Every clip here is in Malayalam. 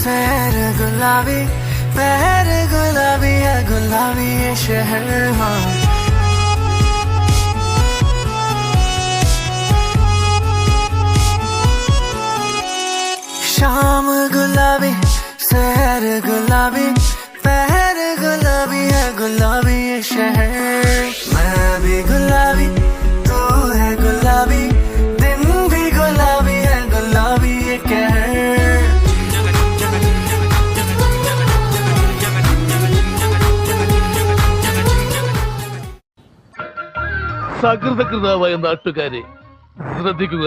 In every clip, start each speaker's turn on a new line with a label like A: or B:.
A: सैर गुलाबी पहर गुलाबी है गुलाबी ये शहर हाँ शाम गुलाबी सैर गुलाबी पहर गुलाबी है गुलाबी ये शहर मैं भी गुलाबी तू है गुलाबी दिन भी गुलाबी है गुलाबी ये कहर
B: സകൃതകൃതാവായ നാട്ടുകാരെ ശ്രദ്ധിക്കുക,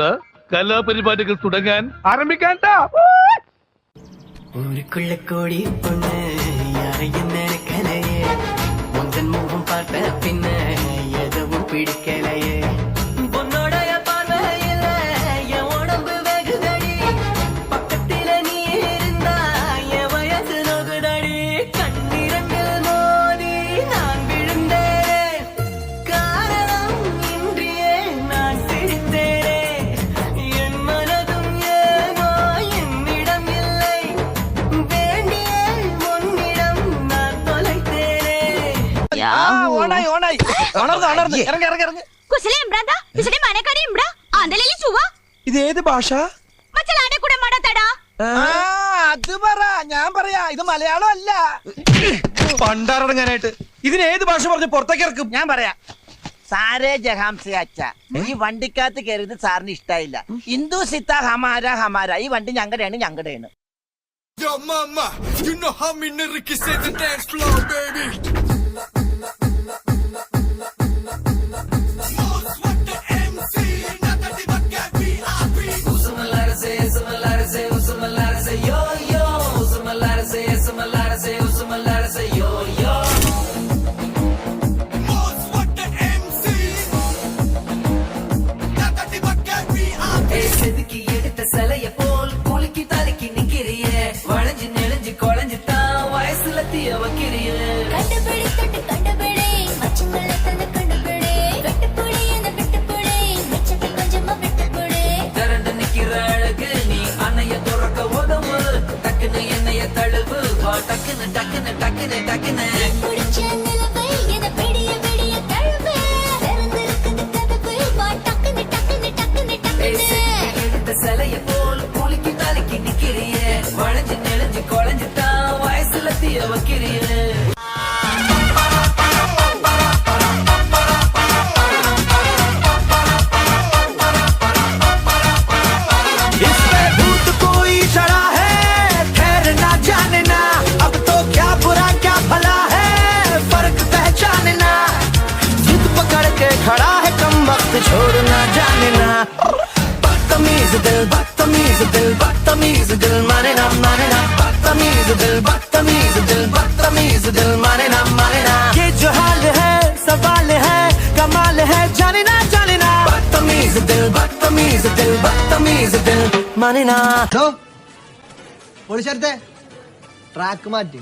B: കലാപരിപാടികൾ തുടങ്ങാൻ ആരംഭിക്കാൻ.
A: ஊருக்குள்ளக்கூடி பொண்ணு யாரையும் நினைக்கலையே உந்தன் முகம் பார்த்த பின்ன எதுவும் பிடிக்கலையே பொன்னோடைய பார்வையில என் உடம்பு வெகுதடி பக்கத்தில நீ இருந்தா என் வயசு நோகுதடி கண்ணிரண்டில் மோதி நான் விழுந்தேன் காரணம் இன்றியே நான் சிரித்தேனே என் மனதும் ஏனோ என்னிடம் இல்லை
C: ഇതേത് ഭാഷ?
D: അത് പറ, ഞാൻ പറയാ. ഇത് മലയാളം അല്ല.
C: പണ്ടാറടങ്ങാനായിട്ട് ഇതിനേത് ഭാഷ പറഞ്ഞ് പുറത്തേക്ക് ഇറക്കും?
D: ഞാൻ പറയാ. സാരേ ജഹാംസെ അച്ഛ, ഈ വണ്ടിക്കകത്ത് കയറിയത് സാറിന് ഇഷ്ടായില്ല. ഹിന്ദു സിത്ത ഹമാര ഹമാര. ഈ വണ്ടി ഞങ്ങളുടെയാണ് ഞങ്ങളുടെയാണ്.
E: Yo mama, you know how me niggas say the dance floor, baby.
A: खड़ा है कम वक्त छोड़ना जाने ना बदतमीज दिल बदतमीज दिल बदतमीज दिल माने ना बदतमीज दिल बदतमीज दिल बदतमीज दिल माने ना ये जो हाल है सवाल है कमाल है जाने ना बदतमीज दिल बदतमीज दिल बदतमीज दिल माने ना
D: ട്രാക്ക് മാറ്റി.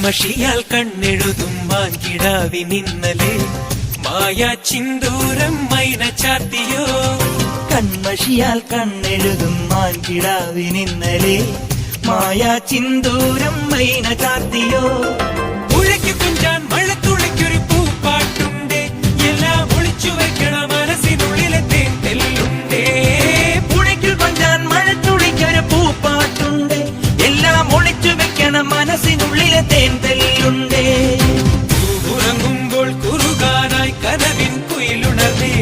F: മഷിയാൽ കണ്ണെഴുതും മാൻകിടാവി നിന്നലെ മായാ ചിന്തൂരം മൈന ചാത്തിയോ
G: കൺമഷിയാൽ കണ്ണെഴുതും മാൻകിടാവി നിന്നലെ മായാ ചിന്തൂരം മൈന ചാത്തിയോ
F: ഉഴയ്ക്കു കുഞ്ചാൻ മഴത്തുള്ളിക്കൊരു പൂപ്പാട്ടുണ്ടേ എല്ലാം ഒളിച്ചു വെക്കണ മനസ്സിനുള്ളിലെ തെല്ലുണ്ടേ
G: പുഴയ്ക്കു കൊഞ്ചാൻ മഴത്തുള്ളിക്കൊരു പൂപ്പാട്ടുണ്ടേ എല്ലാം ഒളിച്ചു വെക്കണ മനസ്സിനുള്ളിലെ തേൻതെല്ലുണ്ടേ
F: ഉറങ്ങുമ്പോൾ കുറുകാനായി കനവിൻ കുയിലുണർന്നേ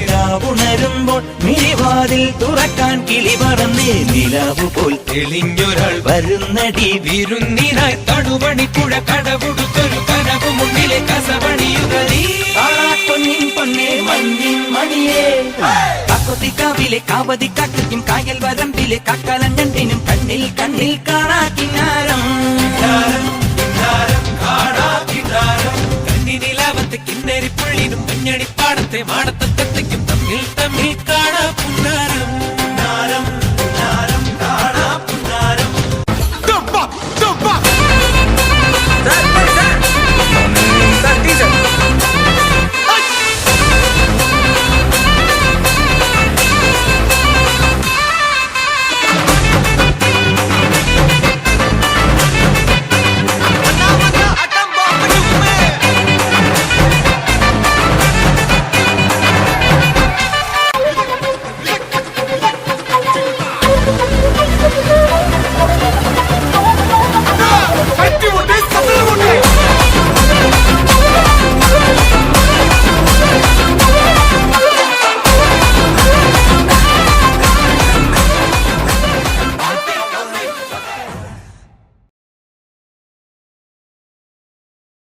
G: ഉണരുമ്പോൾ മിഴിവാതിൽ തുറക്കാൻ കിളി പറന്നേ നിലാവ് പോൽ
F: തെളിഞ്ഞൊരാൾ
G: വരുന്നടി
F: വിരുന്നിനായി തണുവണിപ്പുഴ കടവുടുത്തൊരു കനവ് മുന്നിലെ കസവണിയുക നീ
G: കാക്കൊത്തിക്കാവിലെ കാവതി കാക്കയ്ക്കും കായൽ വരമ്പിലെ കാക്കാലങ്കണ്ടിനും കണ്ണിൽ കണ്ണിൽ കാണാ കിന്നാരം.
F: കണ്ണിനിലാവത്തെ കിന്നരിപ്പുള്ളിനും മഞ്ഞണിപ്പാടത്തെ മാടത്തത്തയ്ക്കും തമ്മിൽ തമ്മിൽ കാണാ പുന്നാരം.